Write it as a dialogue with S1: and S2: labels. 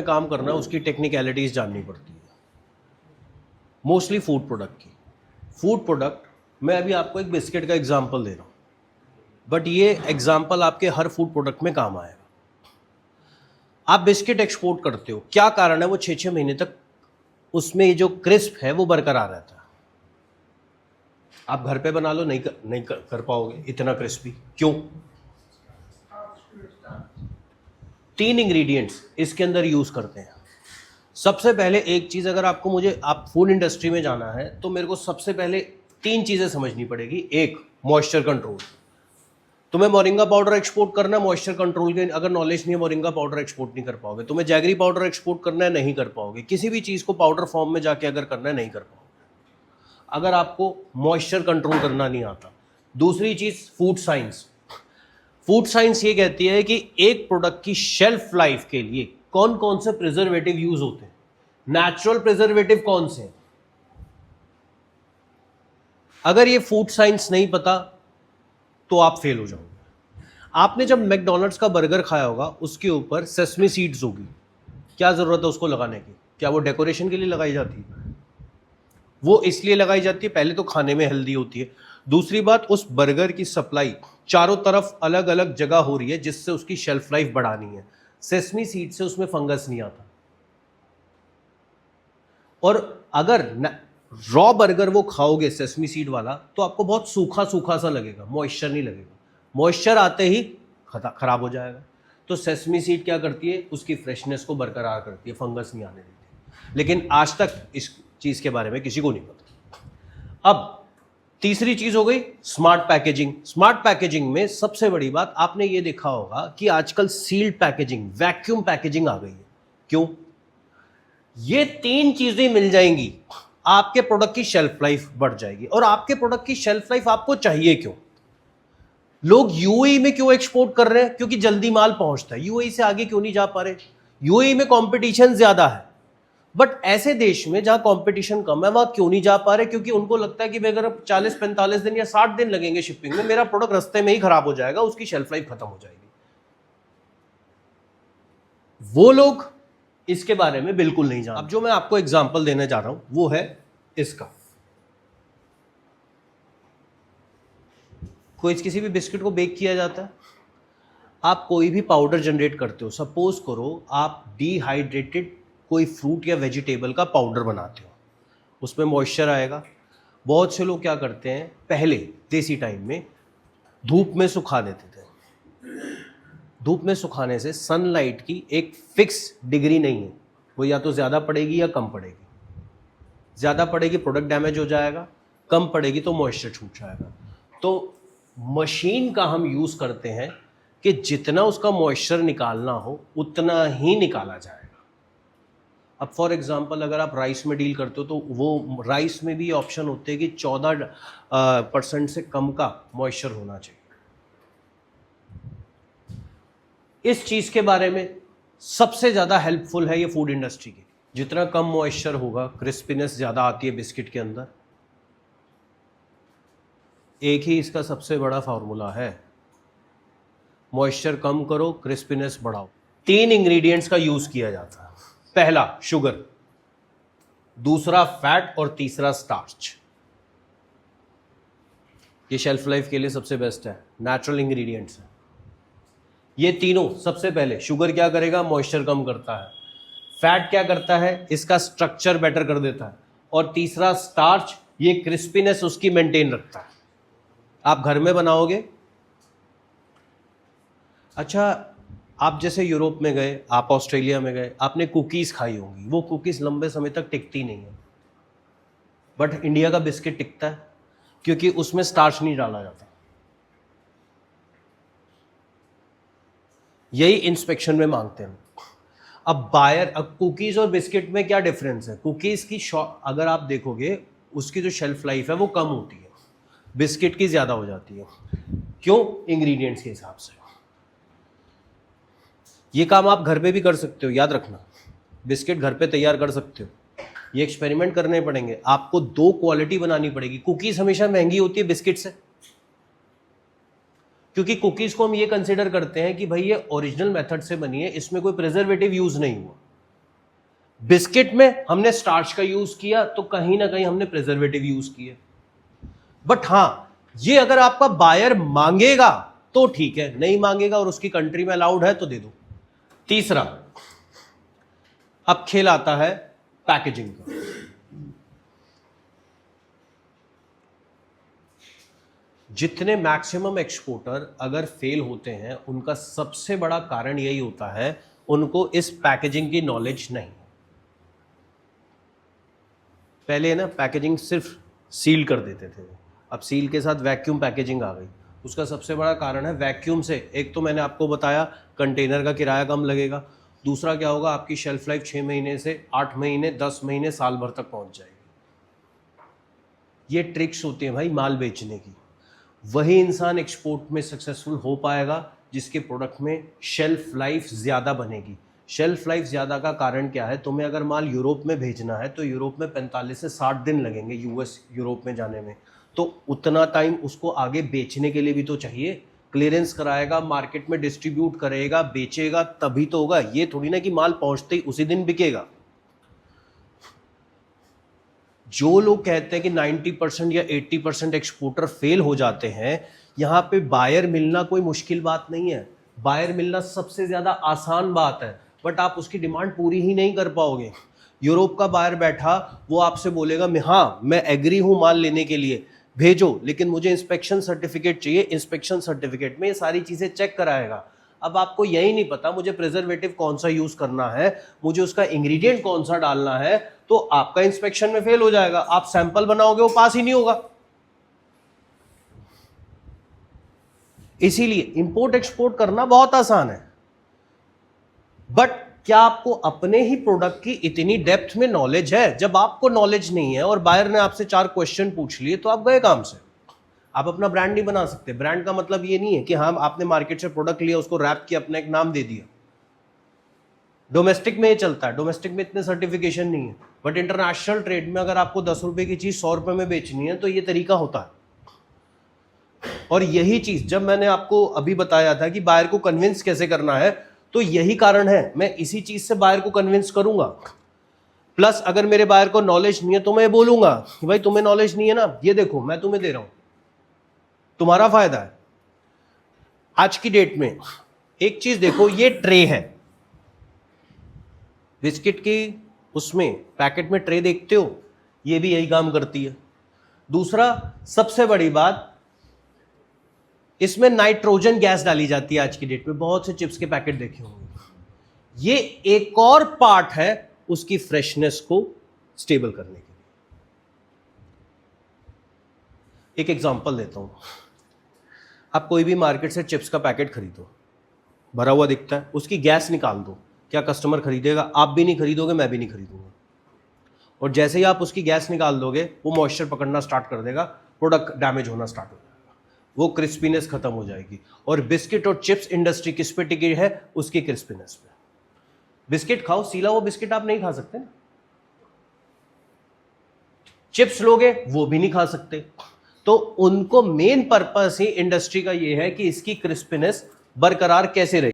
S1: काम करना है उसकी टेक्निकलिटीज जाननी पड़ती है, मोस्टली फूड प्रोडक्ट की। फूड प्रोडक्ट, मैं अभी आपको एक बिस्किट का एग्जांपल दे रहा हूँ, बट ये एग्जांपल आपके हर फूड प्रोडक्ट में काम आएगा। आप बिस्किट एक्सपोर्ट करते हो, क्या कारण है? वो 6-6 महीने तक उसमें जो क्रिस्प है वो बरकरार रहता है। आप घर पे बना लो, नहीं कर पाओगे इतना क्रिस्पी। क्यों? 3 इंग्रेडिएंट्स इसके अंदर यूज करते हैं। सबसे पहले एक चीज, अगर आप फूड इंडस्ट्री में जाना है तो मेरे को सबसे पहले 3 चीजें समझनी पड़ेगी। एक, मॉइस्चर कंट्रोल। तुम्हें मोरिंगा पाउडर एक्सपोर्ट करना है, मॉइस्चर कंट्रोल के अगर नॉलेज नहीं है, मोरिंगा पाउडर एक्सपोर्ट नहीं कर पाओगे। तुम्हें जैगरी पाउडर एक्सपोर्ट करना है, नहीं कर पाओगे। किसी भी चीज को पाउडर फॉर्म में जाके अगर करना है, नहीं कर पाओगे अगर आपको मॉइस्चर कंट्रोल करना नहीं आता। दूसरी चीज, फूड साइंस। फूड साइंस ये कहती है कि एक प्रोडक्ट की शेल्फ लाइफ के लिए कौन कौन से प्रिजर्वेटिव यूज होते हैं, नेचुरल प्रिजर्वेटिव कौन से हैं। अगर ये फूड साइंस नहीं पता तो आप फेल हो जाओगे। आपने जब मैकडॉनल्ड्स का बर्गर खाया होगा, उसके ऊपर सेसमी सीड्स होगी, क्या जरूरत है उसको लगाने की? क्या वो डेकोरेशन के लिए लगाई जाती है? वो इसलिए लगाई जाती है, पहले तो खाने में हेल्दी होती है, दूसरी बात उस बर्गर की सप्लाई चारों तरफ अलग अलग जगह हो रही है जिससे उसकी शेल्फ लाइफ बढ़ानी है। सेसमी सीड से उसमें फंगस नहीं आता। और अगर रॉ बर्गर वो खाओगे सेसमी सीड वाला, तो आपको बहुत सूखा सूखा सा लगेगा, मॉइस्चर नहीं लगेगा। मॉइस्चर आते ही खराब हो जाएगा। तो सेसमी सीड क्या करती है? उसकी फ्रेशनेस को बरकरार करती है, फंगस नहीं आने देती। लेकिन आज तक इस चीज के बारे में किसी को नहीं पता। अब तीसरी चीज हो गई स्मार्ट पैकेजिंग। स्मार्ट पैकेजिंग में सबसे बड़ी बात, आपने ये देखा होगा कि आजकल सील्ड पैकेजिंग, वैक्यूम पैकेजिंग आ गई है। क्यों? ये 3 चीजें मिल जाएंगी, आपके प्रोडक्ट की शेल्फ लाइफ बढ़ जाएगी। और आपके प्रोडक्ट की शेल्फ लाइफ आपको चाहिए क्यों? लोग यूएई में क्यों एक्सपोर्ट कर रहे हैं? क्योंकि जल्दी माल पहुंचता है। यूएई से आगे क्यों नहीं जा पा रहे? यूएई में कंपटीशन ज्यादा है। बट ऐसे देश में जहां कंपटीशन कम है, वहां क्यों नहीं जा पा रहे? क्योंकि उनको लगता है कि भाई अगर 40-45 दिन या 60 दिन लगेंगे शिपिंग में, मेरा प्रोडक्ट रास्ते में ही खराब हो जाएगा, उसकी शेल्फ लाइफ खत्म हो जाएगी। वो लोग इसके बारे में बिल्कुल नहीं जानते। अब जो मैं आपको एग्जांपल देने जा रहा हूं वो है इसका। किसी भी बिस्किट को बेक किया जाता है, आप कोई भी पाउडर जनरेट करते हो। सपोज करो आप डिहाइड्रेटेड कोई फ्रूट या वेजिटेबल का पाउडर बनाते हो, उसमें मॉइस्चर आएगा। बहुत से लोग क्या करते हैं, पहले देसी टाइम में धूप में सुखा देते थे। धूप में सुखाने से सनलाइट की एक फिक्स डिग्री नहीं है, वो या तो ज़्यादा पड़ेगी या कम पड़ेगी। ज़्यादा पड़ेगी प्रोडक्ट डैमेज हो जाएगा, कम पड़ेगी तो मॉइस्चर छूट जाएगा। तो मशीन का हम यूज़ करते हैं कि जितना उसका मॉइस्चर निकालना हो उतना ही निकाला जाएगा। अब फॉर एग्जांपल अगर आप राइस में डील करते हो तो वो राइस में भी ऑप्शन होते हैं कि 14% से कम का मॉइस्चर होना चाहिए। इस चीज के बारे में सबसे ज्यादा हेल्पफुल है ये फूड इंडस्ट्री की। जितना कम मॉइस्चर होगा, क्रिस्पीनेस ज्यादा आती है बिस्किट के अंदर। एक ही इसका सबसे बड़ा फार्मूला है, मॉइस्चर कम करो, क्रिस्पीनेस बढ़ाओ। 3 इंग्रेडिएंट्स का यूज किया जाता है। पहला शुगर, दूसरा फैट और तीसरा स्टार्च। ये शेल्फ लाइफ के लिए सबसे बेस्ट है, नेचुरल इंग्रेडिएंट्स है ये तीनों। सबसे पहले शुगर क्या करेगा? मॉइस्चर कम करता है। फैट क्या करता है? इसका स्ट्रक्चर बेटर कर देता है। और तीसरा स्टार्च, ये क्रिस्पीनेस उसकी मेंटेन रखता है। आप घर में बनाओगे, अच्छा आप जैसे यूरोप में गए, आप ऑस्ट्रेलिया में गए, आपने कुकीज़ खाई होंगी, वो कुकीज़ लंबे समय तक टिकती नहीं है। बट इंडिया का बिस्किट टिकता है क्योंकि उसमें स्टार्च नहीं डाला जाता। यही इंस्पेक्शन में मांगते हैं। अब कुकीज़ और बिस्किट में क्या डिफरेंस है? कुकीज़ की अगर आप देखोगे उसकी जो शेल्फ लाइफ है वो कम होती है, बिस्किट की ज़्यादा हो जाती है। क्यों? इंग्रेडिएंट्स के हिसाब से। ये काम आप घर पे भी कर सकते हो, याद रखना। बिस्किट घर पे तैयार कर सकते हो, ये एक्सपेरिमेंट करने पड़ेंगे। आपको 2 क्वालिटी बनानी पड़ेगी। कुकीज़ हमेशा महंगी होती है बिस्किट से, क्योंकि कुकीज़ को हम ये कंसिडर करते हैं कि भाई ये ओरिजिनल मेथड से बनी है, इसमें कोई प्रिजर्वेटिव यूज नहीं हुआ। बिस्किट में हमने स्टार्च का यूज किया तो कहीं ना कहीं हमने प्रिजर्वेटिव यूज किया। बट हां, ये अगर आपका बायर मांगेगा तो ठीक है, नहीं मांगेगा और उसकी कंट्री में अलाउड है तो दे दो। तीसरा, अब खेल आता है पैकेजिंग का। जितने मैक्सिमम एक्सपोर्टर अगर फेल होते हैं उनका सबसे बड़ा कारण यही होता है, उनको इस पैकेजिंग की नॉलेज नहीं। पहले ना पैकेजिंग सिर्फ सील कर देते थे, अब सील के साथ वैक्यूम पैकेजिंग आ गई। उसका सबसे बड़ा कारण है वैक्यूम से, एक तो मैंने आपको बताया कंटेनर का किराया कम लगेगा, दूसरा क्या होगा, आपकी शेल्फ लाइफ 6 महीने से 8 महीने 10 महीने साल भर तक पहुंच जाएगी। ये ट्रिक्स होती हैं भाई माल बेचने की। वही इंसान एक्सपोर्ट में सक्सेसफुल हो पाएगा जिसके प्रोडक्ट में शेल्फ लाइफ ज़्यादा बनेगी। शेल्फ लाइफ ज़्यादा का कारण क्या है, तुम्हें अगर माल यूरोप में भेजना है तो यूरोप में 45 से 60 दिन लगेंगे यूएस यूरोप में जाने में, तो उतना टाइम उसको आगे बेचने के लिए भी तो चाहिए। क्लियरेंस कराएगा, मार्केट में डिस्ट्रीब्यूट करेगा, बेचेगा, तभी तो होगा। ये थोड़ी ना कि माल पहुंचते ही उसी दिन बिकेगा। जो लोग कहते हैं कि 90% या 80% एक्सपोर्टर फेल हो जाते हैं, यहां पे बायर मिलना कोई मुश्किल बात नहीं है, बायर मिलना सबसे ज्यादा आसान बात है, बट आप उसकी डिमांड पूरी ही नहीं कर पाओगे। यूरोप का बायर बैठा, वो आपसे बोलेगा मैं एग्री हूं माल लेने के लिए, भेजो, लेकिन मुझे इंस्पेक्शन सर्टिफिकेट चाहिए। इंस्पेक्शन सर्टिफिकेट में ये सारी चीजें चेक कराएगा। अब आपको यही नहीं पता मुझे प्रिजर्वेटिव कौन सा यूज करना है, मुझे उसका इंग्रेडिएंट कौन सा डालना है, तो आपका इंस्पेक्शन में फेल हो जाएगा। आप सैंपल बनाओगे, वो पास ही नहीं होगा। इसीलिए इंपोर्ट एक्सपोर्ट करना बहुत आसान है, बट क्या आपको अपने ही प्रोडक्ट की इतनी डेप्थ में नॉलेज है? जब आपको नॉलेज नहीं है और बायर ने आपसे 4 क्वेश्चन पूछ लिए तो आप गए काम से। आप अपना ब्रांड नहीं बना सकते। ब्रांड का मतलब ये नहीं है कि हाँ आपने मार्केट से प्रोडक्ट लिया, उसको रैप किया, अपना एक नाम दे दिया। डोमेस्टिक में ये चलता है, डोमेस्टिक में इतने सर्टिफिकेशन नहीं है, बट इंटरनेशनल ट्रेड में अगर आपको 10 रुपए की चीज 100 रुपए में बेचनी है तो ये तरीका होता है। और यही चीज जब मैंने आपको अभी बताया था कि बायर को कन्विंस कैसे करना है, तो यही कारण है, मैं इसी चीज से बायर को कन्विंस करूंगा। प्लस अगर मेरे बायर को नॉलेज नहीं है तो मैं बोलूंगा कि भाई तुम्हें नॉलेज नहीं है ना, ये देखो मैं तुम्हें दे रहा हूं, तुम्हारा फायदा है। आज की डेट में एक चीज देखो, ये ट्रे है बिस्किट की, उसमें पैकेट में ट्रे देखते हो, ये भी यही काम करती है। दूसरा सबसे बड़ी बात, इसमें नाइट्रोजन गैस डाली जाती है आज की डेट में। बहुत से चिप्स के पैकेट देखे होंगे, ये एक और पार्ट है उसकी फ्रेशनेस को स्टेबल करने के लिए। एक एग्जांपल देता हूं, आप कोई भी मार्केट से चिप्स का पैकेट खरीदो, भरा हुआ दिखता है, उसकी गैस निकाल दो, क्या कस्टमर खरीदेगा? आप भी नहीं खरीदोगे, मैं भी नहीं खरीदूंगा। और जैसे ही आप उसकी गैस निकाल दोगे, वो मॉइस्चर पकड़ना स्टार्ट कर देगा, प्रोडक्ट डैमेज होना स्टार्ट हो जाएगा, वो क्रिस्पीनेस खत्म हो जाएगी। और बिस्किट और चिप्स इंडस्ट्री किस पे टिकी है? उसकी क्रिस्पीनेस पे। बिस्किट खाओ, सीला वो बिस्किट आप नहीं खा सकते ना। चिप्स लोगे, वो भी नहीं खा सकते। तो उनको मेन पर्पस ही इंडस्ट्री का ये है कि इसकी क्रिस्पीनेस बरकरार कैसे रहे।